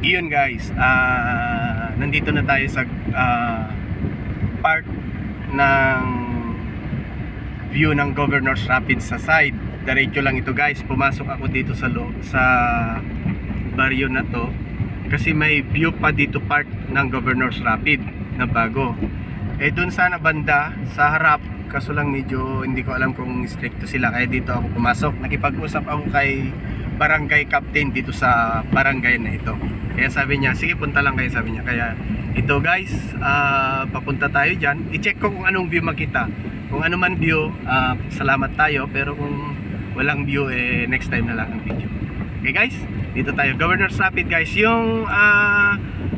Iyon guys, nandito na tayo sa part ng view ng Governor's Rapids sa side. Diretso lang ito guys. Pumasok ako dito sa baryo na to kasi may view pa dito part ng Governor's Rapids na bago. Doon sana banda sa harap, kaso lang medyo hindi ko alam kung stricto sila, kaya dito ako pumasok. Nakipag-usap ako kay barangay captain dito sa barangay na ito. Kaya sabi niya, sige punta lang kayo, sabi niya. Kaya ito guys, papunta tayo dyan. I-check ko kung anong view makita. Kung ano man view, salamat tayo. Pero kung walang view, next time na lang ang video. Okay guys, dito tayo. Governor's Rapids guys. Yung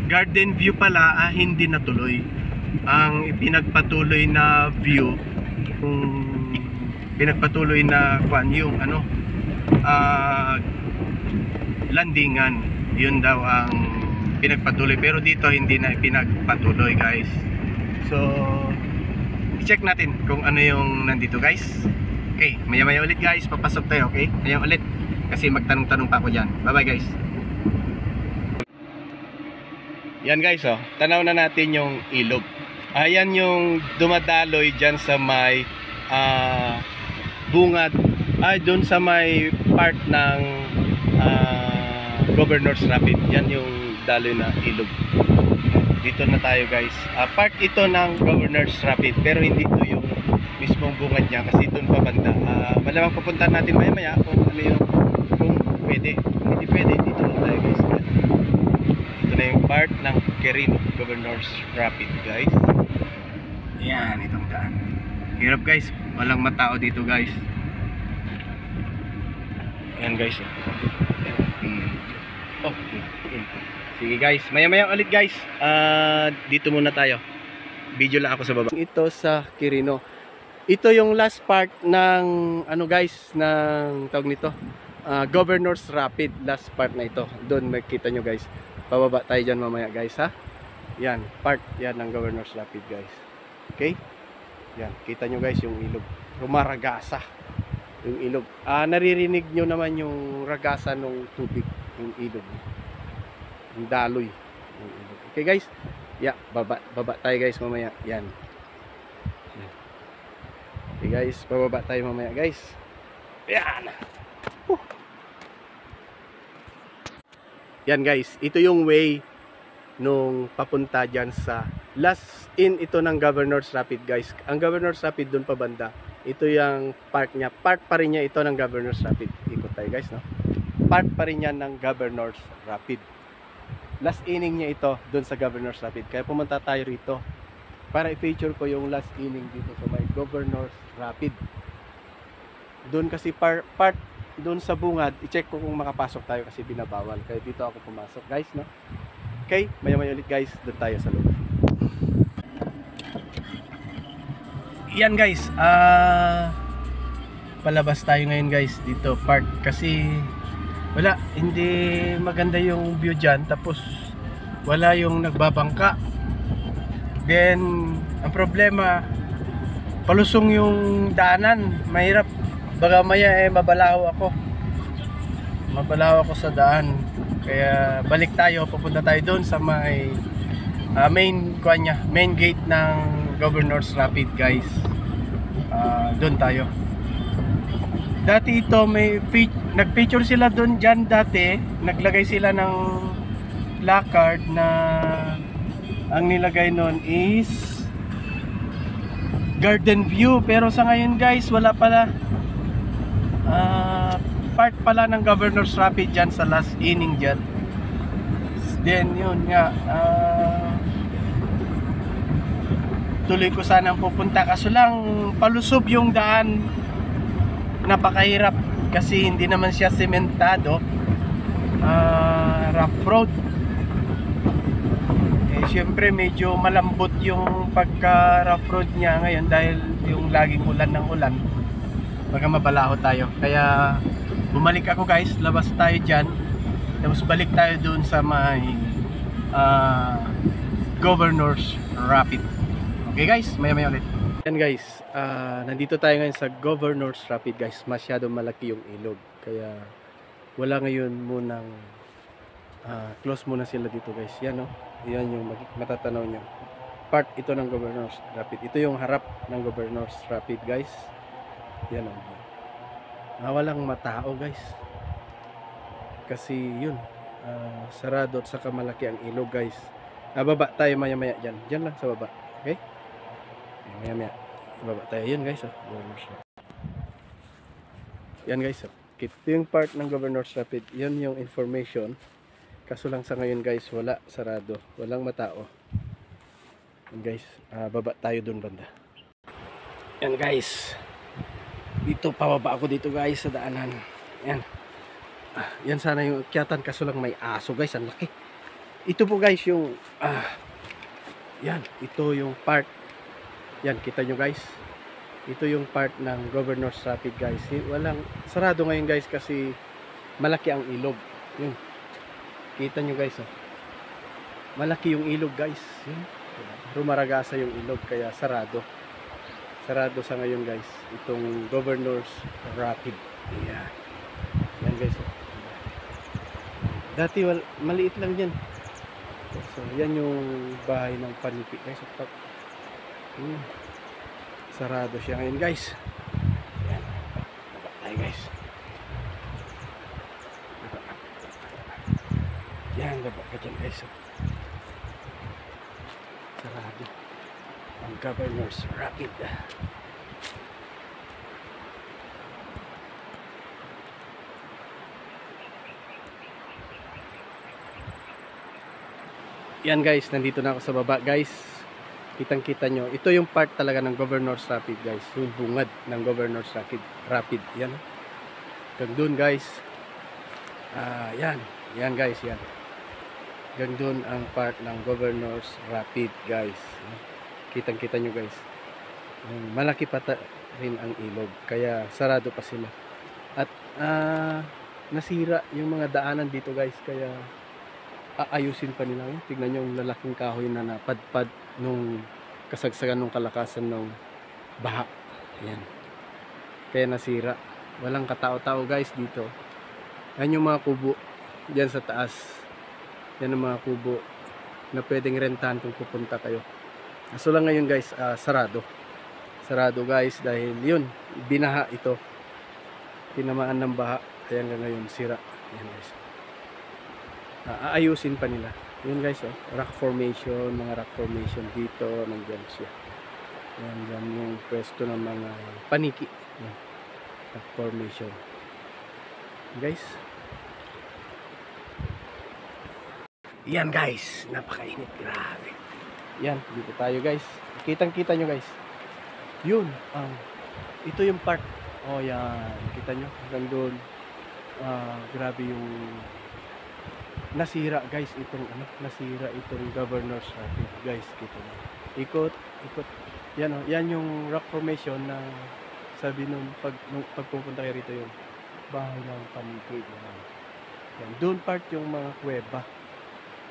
garden view pala, hindi natuloy. Ang pinagpatuloy na view, pinagpatuloy na yung landingan, yun daw ang pinagpatuloy, pero dito hindi na pinagpatuloy guys. So i-check natin kung ano yung nandito guys. Okay, maya ulit guys, papasok tayo. Okay, maya ulit kasi magtanong-tanong pa ako dyan. Bye bye guys. Yan guys, oh, tanaw na natin yung ilog. Ayan yung dumadaloy dyan sa may bungad, doon sa may part ng Governor's Rapids. Yan yung daloy na ilog. Dito na tayo guys. Part ito ng Governor's Rapids, pero hindi ito yung mismong bungad niya kasi doon pa banda. Malamang pupunta natin maya kung ano yung, kung pwede. Hindi pwede, dito lang tayo guys. Ito na yung part ng Quirino Governor's Rapids guys. Yan, itong daan. Hirap guys, walang matao dito guys. Ayan guys. Sige guys, maya ulit guys. Dito muna tayo. Video lang ako sa baba. Ito sa Quirino. Ito yung last part ng ano guys, ng tawag nito, Governor's Rapids. Last part na ito. Doon makita nyo guys. Pababa tayo dyan mamaya guys ha. Yan, part yan ng Governor's Rapids guys. Okay? Yan, kita nyo guys yung ilog. Rumaragasa yung ilog. Naririnig nyo naman yung ragasa ng tubig, yung ilog. Yung daloy yung ilog. Okay guys? Yeah, baba tayo guys mamaya. Yan. Okay guys, bababa tayo mamaya guys. Yan. Yan guys, ito yung way nung papunta dyan sa last in ito ng Governor's Rapids guys. Ang Governor's Rapids doon pa banda. Ito yung part niya. Part pa rin niya ito ng Governor's Rapids. Ikot tayo guys, no? Part pa rin niya ng Governor's Rapids. Last inning niya ito doon sa Governor's Rapids. Kaya pumunta tayo rito para i-feature ko yung last inning dito sa may Governor's Rapids. Doon kasi part doon sa bungad, i-check ko kung makapasok tayo kasi binabawal. Kaya dito ako pumasok guys, no? Okay, maya ulit guys, doon tayo sa loob. Yan guys, palabas tayo ngayon guys dito part kasi wala, hindi maganda yung view dyan, tapos wala yung nagbabangka. Then ang problema, palusong yung daanan, mahirap, baka maya mabalaw ako sa daan. Kaya balik tayo, pupunta tayo doon sa may main gate ng Governor's Rapids guys. Doon tayo. Dati ito may nag-feature sila doon dyan dati. Naglagay sila ng placard na ang nilagay noon is garden view, pero sa ngayon guys wala pala. Part pala ng Governor's Rapids dyan sa last inning dyan. Then yun nga, tuloy ko sanang pupunta, kaso lang palusob yung daan, napakahirap kasi hindi naman siya sementado, rough road. Syempre medyo malambot yung pagka rough road niya ngayon dahil yung laging ulan ng ulan, baka mabalaho tayo. Kaya bumalik ako guys, labas tayo dyan, tapos balik tayo dun sa may Governor's Rapids. Okay guys, maya ulit. Yan guys, nandito tayo ngayon sa Governor's Rapids guys. Masyadong malaki yung ilog, kaya wala ngayon munang close muna sila dito guys. Yan oh. Yan yung matatanaw nyo. Part ito ng Governor's Rapid. Ito yung harap ng Governor's Rapid guys. Yan oh. Walang matao guys. Kasi yun. Sarado at saka malaki ang ilog guys. Baba tayo maya maya dyan. Dyan lang sa baba. Okay? Maya maya. Baba tayo. Yun guys oh. Governor's Rapid. Yan guys oh. Ito yung part ng Governor's Rapid. Yan yung information. Kaso lang sa ngayon guys, wala, sarado, walang matao. Yan guys, baba tayo dun banda. Yan guys, dito pababa ako dito guys sa daanan. Yan, yan sana yung akyatan, kaso lang may aso guys, ang laki. Ito po guys yung, yan, ito yung part. Yan, kita nyo guys. Ito yung part ng Governor's Rapid guys. Walang, sarado ngayon guys kasi malaki ang ilog. Yun. Kita nyo guys oh. Malaki yung ilog guys. Rumaragasa yung ilog kaya sarado. Sarado sa ngayon guys. Itong Governor's Rapid. Ayan. Yan guys oh. Dati maliit lang yan. So yan yung bahay ng paniki guys. Sarado siya ngayon guys. Yan. Baba tayo guys. Yan, baba ka dyan guys. Sarado ang Governor's Rapid. Yan guys, nandito na ako sa baba guys. Kitang kita nyo. Ito yung part talaga ng Governor's Rapid guys. Yung bungad ng Governor's Rapid. Yan. Hanggang dun guys. Yan. Yan guys, yan. Hanggang dun ang part ng Governor's Rapid guys. Kitang kita nyo guys. Malaki pa rin ang ilog. Kaya sarado pa sila. At nasira yung mga daanan dito guys. Kaya aayusin pa nila. Tignan nyo yung lalaking kahoy na napadpad nung kasagsagan nung kalakasan ng baha. Yan. Kaya nasira. Walang katao-tao guys dito. Yan yung mga kubo dyan sa taas. Yan ang mga kubo na pwedeng rentahan kung pupunta kayo. So lang ngayon guys, sarado. Sarado guys dahil yun, binaha ito. Tinamaan ng baha. Kaya ngayon sira. Yan guys. Aayusin pa nila. Yun guys oh, rock formation, mga rock formation dito, nandiyan siya. Yan, yan yung pwesto ng mga paniki. Yan. Rock formation. Guys. Yan guys, napakainit, grabe. Yan, dito tayo guys. Kitang-kita nyo guys. Yun, ito yung part. Oh yan, kita nyo, hanggang doon. Grabe yung nasira guys itong nasira itong Governor's Rapid guys, kita nyo. Ikot. Yan oh, yan yung rock formation na sabi nung pagpupunta kayo rito yung bahay ng paniki. Yan, doon part yung mga kuweba.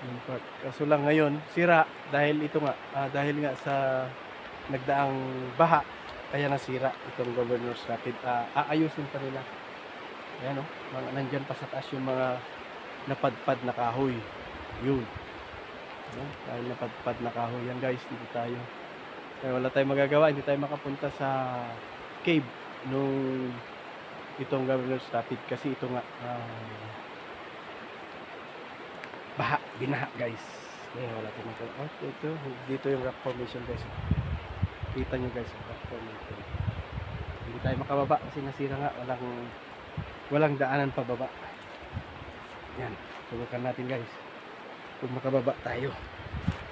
Yung part. Kaso lang ngayon sira dahil ito nga dahil nga sa nagdaang baha kaya nasira itong Governor's Rapid. Aayusin pa nila. Ayan oh, nandyan pa sa taas yung mga napadpad na kahoy. Yun. Dahil napadpad na kahoy. Yan guys, dito tayo. Kaya wala tayong magagawa. Hindi tayo makapunta sa cave nung itong Governor's Rapid. Kasi ito nga baha, binaha guys. Kaya wala tayong magagawa. Dito yung rock formation guys. Kita nyo guys, rock formation. Hindi tayo makababa kasi nasira nga. Walang daanan pababa. Yan, subukan natin guys kung makababa tayo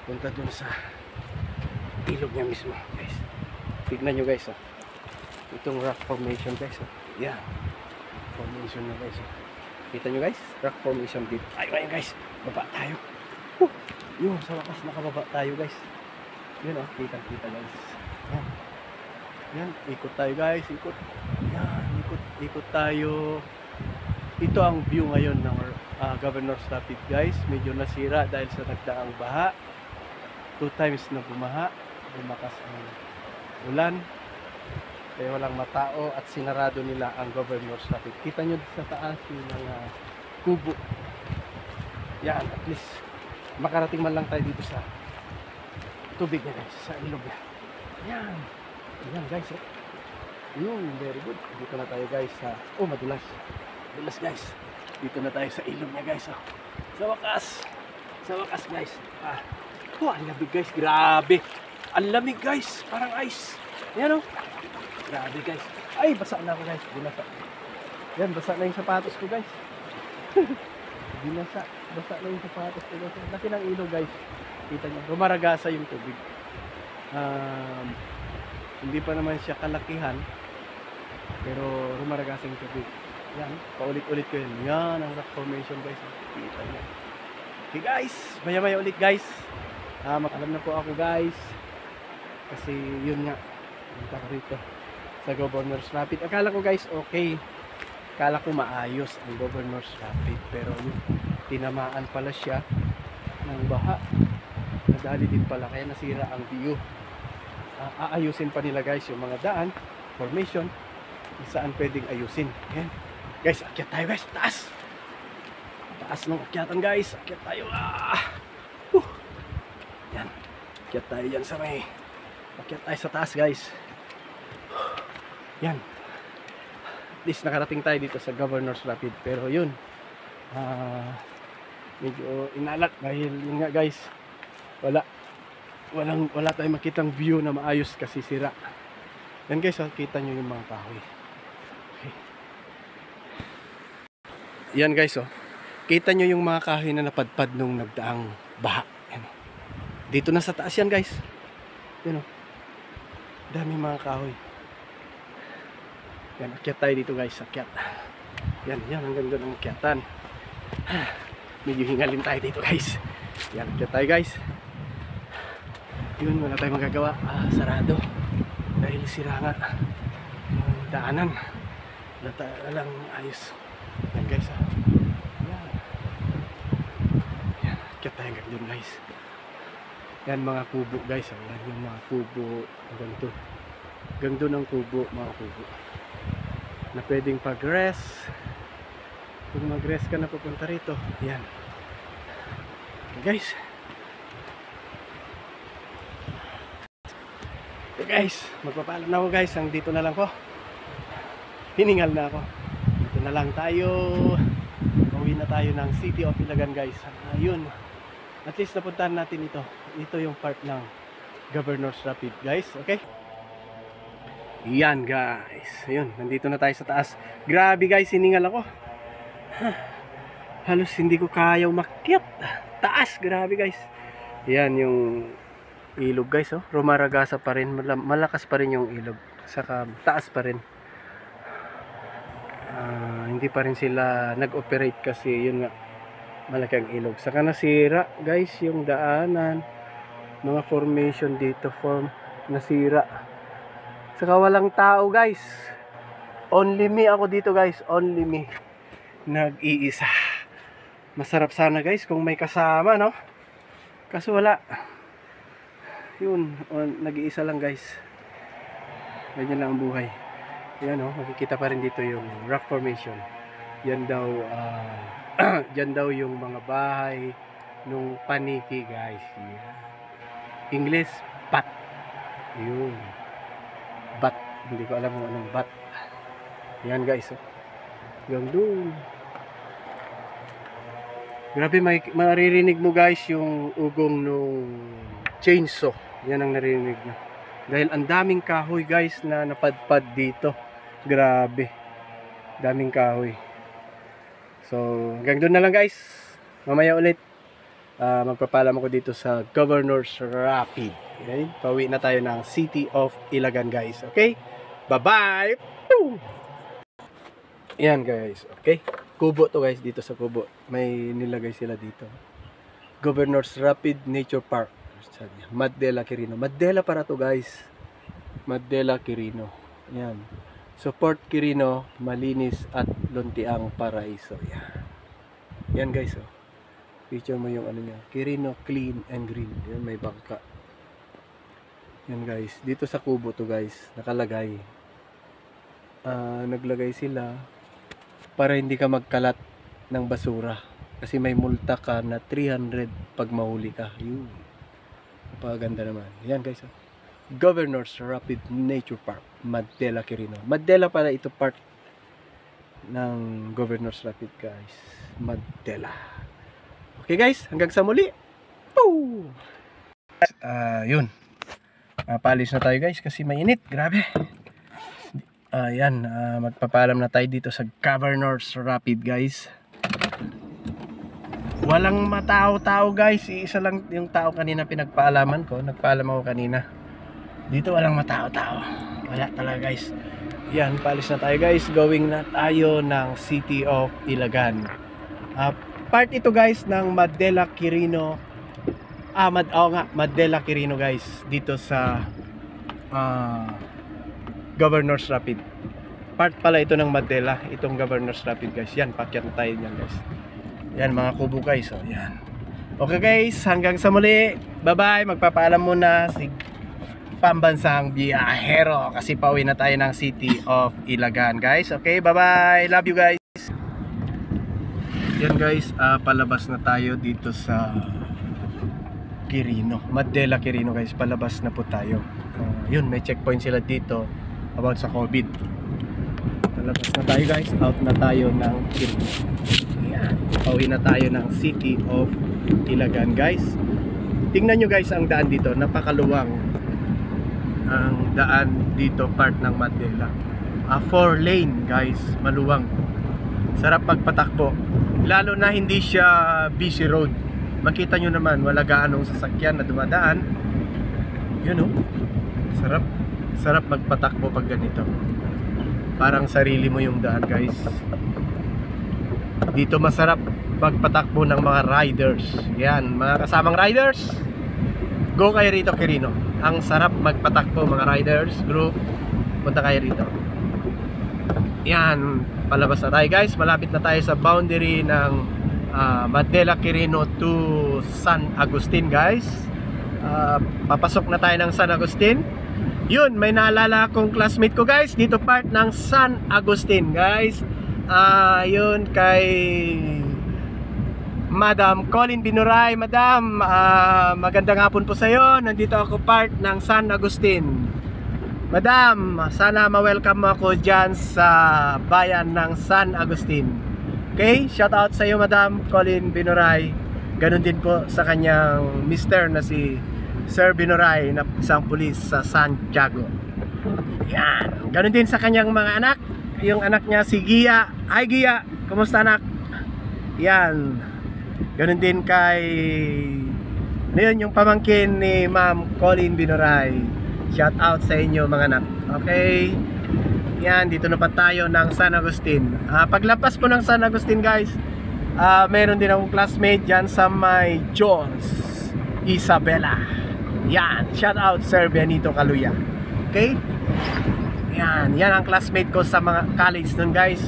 punta dun sa ilog niya mismo guys. Tignan nyo guys oh. Itong rock formation guys oh. Yan, formation na guys oh. Kita nyo guys, rock formation dito. Ayun guys, baba tayo. Yun, sa wakas nakababa tayo guys. Yan oh, kita guys. Yan, yan, ikot tayo guys, ikot. Yan, ikot tayo. Ito ang view ngayon ng Governor's Rapid guys. Medyo nasira dahil sa nagdaang baha. 2 times na bumaha. Lumakas ang ulan. Kaya walang matao at sinarado nila ang Governor's Rapid. Kita nyo sa taas yung mga kubo. Yan, at least makarating man lang tayo dito sa tubig niya guys, sa ilog niya. Yan. Yan guys, oh. Yun, very good. Dito na tayo guys sa, oh madulas. Madulas guys. Dito na tayo sa ilog niya guys, oh. Sa wakas. Sa wakas guys. Oh, ang lamig guys, grabe. Ang lamig guys, parang ice. Yan oh. Grabe guys. Ay, basa na ako guys. Binasa. Yan, basa na yung sapatos ko guys. Binasa. Basa na yung sapatos ko guys. Laki ng ilog guys. Kita nyo, rumaragasa yung tubig. Hindi pa naman siya kalakihan, pero rumaragasa yung tubig. Yan, paulit-ulit ko yun. Yan, ang rock formation guys. Kita nyo. Okay guys, maya-maya ulit guys. Alam na po ako guys. Kasi yun nga, punta ko rito sa Governor's Rapid. Akala ko guys, okay. Akala ko maayos ang Governor's Rapid. Pero yun, tinamaan pala siya ng baha. Nadali din pala, kaya nasira ang view. Aayusin pa nila guys yung mga daan, formation, kung saan pwedeng ayusin. Ayan. Guys, akyat tayo guys, taas! Taas ng akyatan guys, akyat tayo. Yan, akyat tayo dyan sa may, akyat tayo sa taas guys. Yan. At least nakarating tayo dito sa Governor's Rapid. Pero yun, medyo inalat dahil yun nga guys, wala tayong makitang view na maayos kasi sira. Yan guys, kita nyo yung mga kahoy. Okay. Yan guys, oh. Kita nyo yung mga kahoy na napadpad nung nagdaang baha. Yan. Dito na sa taas yan guys. Yan oh. Dami mga kahoy. Yan, akyat tayo dito guys, akyat. Yan, hanggang doon ang akyatan. Medyo hingalin tayo dito guys. Yan, akyat tayo guys. Yun, wala tayong magagawa. Sarado. Dahil sira nga yung daanan. Wala lang ayos. Yan guys, Yan. Yan, akyat tayo hanggang doon guys. Yan mga kubo guys, yan yung mga kubo hanggang doon. Hanggang doon ang kubo, mga kubo na pwedeng pag-rest. Kung mag-rest ka na pupunta rito, yan. Okay guys. Okay guys, magpapaalam na ako guys. Ang dito na lang ko. Hiningal na ako. Dito na lang tayo. Pauwi na tayo ng City of Ilagan guys. Ayun. At least napuntahan natin ito. Ito yung part ng Governor's Rapid guys. Okay? Yan guys. Ayun, nandito na tayo sa taas. Grabe guys, hiningal ako. Halos hindi ko kaya umakyat. Taas, grabe guys. Yan yung ilog guys, oh. Rumaragasa pa rin, malakas pa rin yung ilog. Saka taas pa rin. Hindi pa rin sila nag-operate kasi yun nga, malaki ang ilog. Saka nasira guys yung daanan. Mga formation dito nasira. Saka walang tao guys. Only me ako dito guys. Only me. Nag-iisa. Masarap sana guys kung may kasama, no? Kaso wala. Yun, nag-iisa lang guys. Ganyan lang ang buhay. Yan, oh, makikita pa rin dito yung rock formation. Yan daw dyan daw yung mga bahay nung paniki guys. Yeah. English, bat. Yun. Bat. Hindi ko alam kung anong bat. Yan guys, oh. Hanggang doon. Grabe, maririnig mo guys yung ugong nung chainsaw. Yan ang naririnig nyo. Dahil ang daming kahoy guys na napadpad dito. Grabe. Daming kahoy. So, hanggang doon na lang guys. Mamaya ulit. Magpapalam ako dito sa Governor's Rapid. Okay? Pauwi na tayo ng City of Ilagan guys. Okay? Bye-bye! Yan guys. Okay? Kubo to guys. Dito sa kubo. May nilagay sila dito. Governor's Rapid Nature Park. Maddela Quirino. Maddela para to guys. Maddela Quirino. Yan. Support Quirino, malinis at luntiang paraiso. Yan. Yan guys, oh. Picture mo yung ano niya. Quirino clean and green. Yan, may bangka. Yan guys. Dito sa kubo to guys, nakalagay. Naglagay sila para hindi ka magkalat ng basura. Kasi may multa ka na 300 pag mahuli ka. Yun. Napakaganda naman. Yan guys. Governor's Rapid Nature Park, Madela Quirino. Madela pala ito part ng Governor's Rapid guys. Madela. Okay guys, hanggang sa muli. Woo! Yun. Paalis na tayo guys kasi mainit. Grabe. Yan, magpapaalam na tayo dito sa Governor's Rapid guys. Walang matao-tao guys. Isa lang yung tao kanina pinagpaalaman ko. Nagpaalam ako kanina. Dito walang matao-tao. Wala talaga guys. Yan, paalis na tayo guys. Going na tayo ng City of Ilagan. Part ito guys ng Madela Quirino. Madela Quirino guys. Dito sa Governor's Rapid. Part pala ito ng Madela. Itong Governor's Rapid guys. Yan, pakyat na tayo yan guys. Yan mga kubo guys. So, yan. Okay guys, hanggang sa muli. Bye bye. Magpapaalam muna si pambansang biyahero kasi pauwi na tayo ng City of Ilagan guys. Okay, bye bye. Love you guys. Yan guys, palabas na tayo dito sa Quirino, Madela Quirino guys. Palabas na po tayo. Yun, may checkpoint sila dito about sa COVID. Palabas na tayo guys. Out na tayo ng Quirino. Yan, pauwi na tayo ng City of Ilagan guys. Tingnan nyo guys ang daan dito, napakaluwang ang daan dito, part ng Madela. 4 lane guys, maluwang. Sarap magpatakbo. Lalo na hindi siya busy road. Makita nyo naman, wala gaanong sasakyan na dumadaan. Yun oh. Sarap magpatakbo pag ganito. Parang sarili mo yung daan guys. Dito masarap magpatakbo ng mga riders. Yan, mga kasamang riders. Go kayo rito Quirino. Ang sarap magpatakbo mga riders group. Punta kayo rito. Yan, palabas na tayo guys. Malapit na tayo sa boundary ng Madela Quirino to San Agustin guys. Papasok na tayo ng San Agustin. Yun, may naalala akong classmate ko guys. Dito part ng San Agustin guys. Yun kay Madam Colin Binuray. Madam, magandang hapon po sa iyo. Nandito ako part ng San Agustin. Madam, sana ma-welcome mo ako dyan sa bayan ng San Agustin. Okay, shout out sa iyo Madam Colin Binuray. Ganon din po sa kanyang mister na si Sir Binuray na isang pulis sa Santiago. Yan, ganon din sa kanyang mga anak. Yung anak niya si Gia. Hi Gia, kumusta anak? Yan, ganon din kay ngayon yung pamangkin ni Ma'am Colin Binuray. Shout out sa inyo mga anak. Okay. Yan, dito na pa tayo ng San Agustin. Paglampas po ng San Agustin guys, meron din akong classmate dyan sa may Jones Isabela. Yan, shout out Sir Benito Caluya. Okay. Yan ang classmate ko sa mga college nun guys.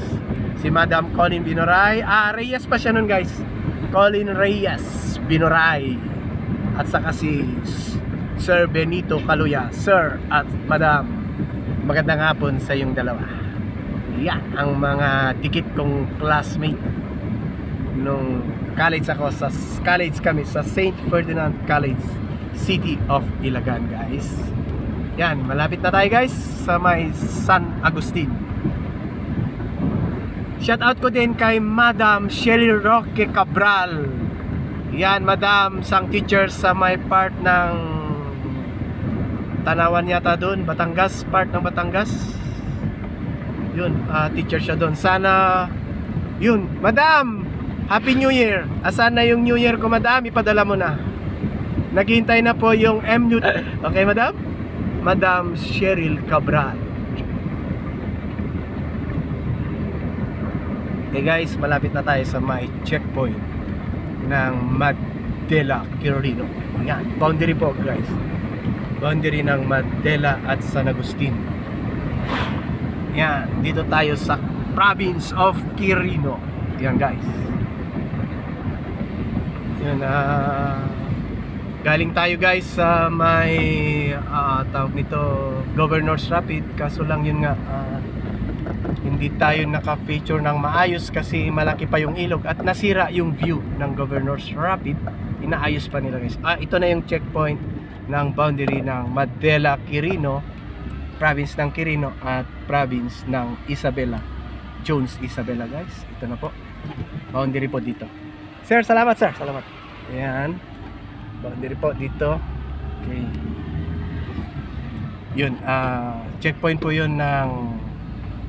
Si Madam Colin Binuray. Reyes pa siya nun guys. Colin Reyes Binuray. At saka si Sir Benito Caluya. Sir at Madam, magandang hapon sa yung dalawa. Yan ang mga dikit kong classmate nung college ako. Sa college kami sa St. Ferdinand College, City of Ilagan guys. Yan, malapit na tayo guys sa may San Agustin. Shout out ko din kay Madam Sherry Roque Cabral. Yan, Madam, sang teacher sa may part ng Tanawan yata doon, Batangas, part ng Batangas. Yun, teacher siya doon. Sana, yun, Madam, Happy New Year. Asan na yung New Year ko Madam? Ipadala mo na. Naghihintay na po yung MU. Okay Madam? Madam Cheryl Cabral. Okay guys, malapit na tayo sa may checkpoint ng Madela Quirino. Yan, boundary po guys. Boundary ng Madela at San Agustin. Yan, dito tayo sa province of Quirino. Yan guys. Yan, galing tayo guys sa may tawag nito Governor's Rapid. Kaso lang yun nga, hindi tayo naka-feature ng maayos kasi malaki pa yung ilog at nasira yung view ng Governor's Rapid. Inaayos pa nila guys. Ito na yung checkpoint ng boundary ng Madela, Quirino, province ng Quirino at province ng Isabela, Jones Isabela guys. Ito na po, boundary po dito. Sir, salamat sir, salamat. Ayan, boundary po dito. Okay, yun, checkpoint po yun ng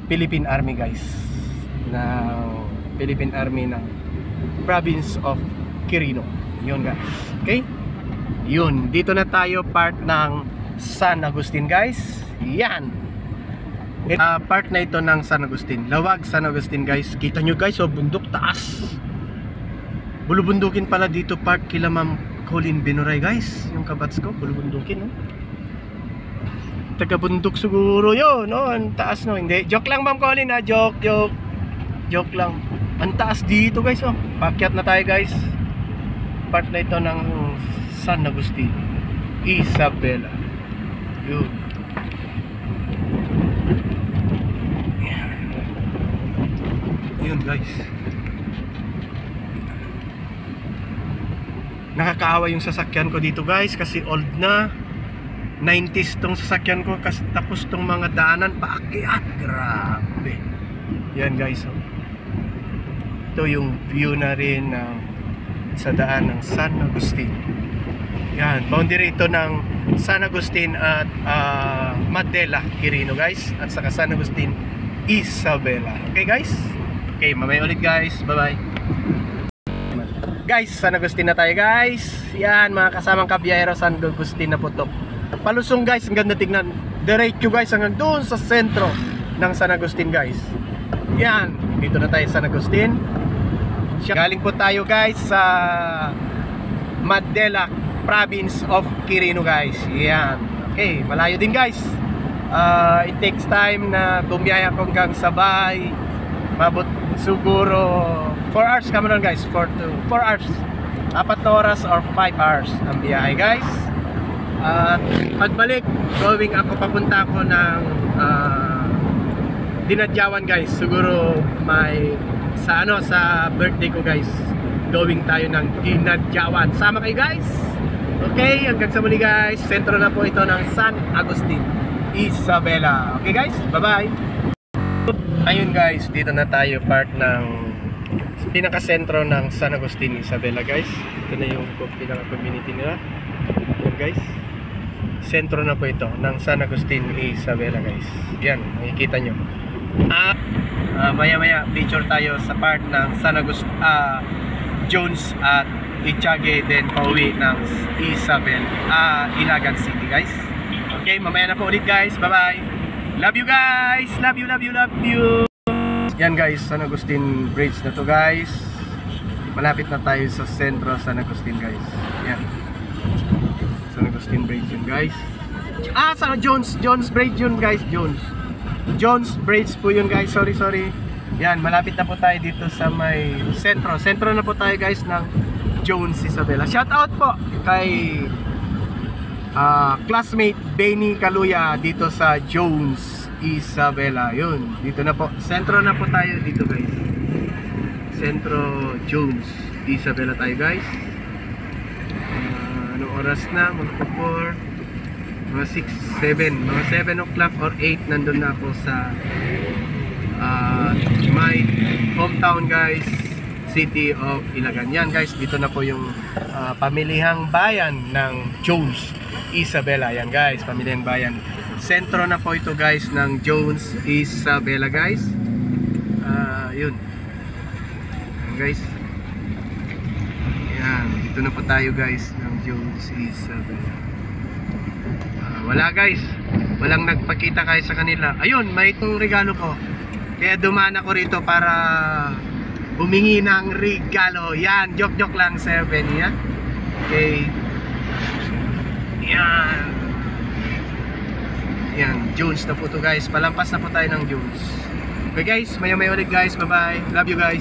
Philippine Army guys, ng Philippine Army ng province of Quirino. Yun guys, okay, yun, dito na tayo part ng San Agustin guys. Yan, part na ito ng San Agustin, Lawag San Agustin guys. Kita nyo guys, oh, bundok taas, bulubundukin pala dito part kila Ma'am Colleen Binoray guys. Yung kabats ko, bulubundukin, no? Taga-bundok siguro yun, no? Ang taas, no? Hindi, joke lang Ma'am Colleen, ha? Joke lang. Ang taas dito guys, oh. Pakyat na tayo guys. Part na ito ng San Agustin, Isabela. Yun. Yun guys. Nakakaawa yung sasakyan ko dito guys kasi old na. 90s tong sasakyan ko kasi tapos tong mga daanan paakyat, grabe. Yan guys, oh. Ito yung view na rin ng sa daan ng San Agustin. Yan, boundary ito ng San Agustin at Madela, Quirino guys, at saka San Agustin, Isabela. Okay guys? Okay, mamaya ulit guys. Bye bye. Guys, San Agustin na tayo guys. Yan, mga kasamang kabiyahero, San Agustin na po to. Palusong guys, ang ganda tignan. Diretso guys hanggang doon sa sentro ng San Agustin guys. Yan, dito na tayo sa San Agustin. Galing po tayo guys sa Madela, province of Quirino guys. Yan, okay, malayo din guys. It takes time na bumiyaya ko hanggang Sabay. Mabot siguro 4 hours kami nun guys, 4 hours, 4 na oras or 5 hours ang biyahe guys. Pagbalik, going ako, papunta ako ng Dinadyawan guys. Siguro may sa birthday ko guys, going tayo ng Dinadyawan. Sama kayo guys. Okay, hanggang sa muli guys. Sentro na po ito ng San Agustin, Isabela. Okay guys, bye bye. Ayun guys, dito na tayo part ng pinaka-sentro ng San Agustin, Isabela guys. Ito na yung pinaka-community nila. Ayun guys, sentro na po ito ng San Agustin, Isabela guys. Yan, makikita nyo. Maya-maya feature tayo sa part ng San Agustin, Jones at Itiague, then pauwi ng Ilagan City guys. Okay, mamaya na po ulit guys. Bye bye. Love you guys. Love you. Yan guys, San Agustin Bridge na to guys. Malapit na tayo sa sentro San Agustin guys. Yan, San Agustin Bridge yun guys. Sa Jones Bridge yun guys. Jones Bridge po yun guys. Sorry. Yan, malapit na po tayo dito sa may sentro na po tayo guys ng Jones Isabela. Shout out po kay classmate Benny Kaluya dito sa Jones Isabela. Yun, dito na po, sentro na po tayo dito guys. Sentro Jones Isabela tayo guys. Anong oras na? Magpo-4, mga 6, 7, mga 7 o'clock or 8 nandun na ako sa my hometown guys, city of Ilagan. Yan guys, dito na po yung pamilihang bayan ng Jones Isabela. Yan guys, pamilihang bayan. Sentro na po ito guys ng Jones Isabela guys. Yun. Yan guys. Yan, dito na po tayo guys ng Jones Isabela. Wala guys, walang nagpakita kayo sa kanila. Ayun, may itong regalo ko. Kaya dumaan ako rito para humingi ng regalo. Yan, joke lang Sir Benny, ha? Okay. Yan, Jones na po to guys. Palampas na po tayo ng Jones. Okay guys, maya ulit guys. Bye bye. Love you guys.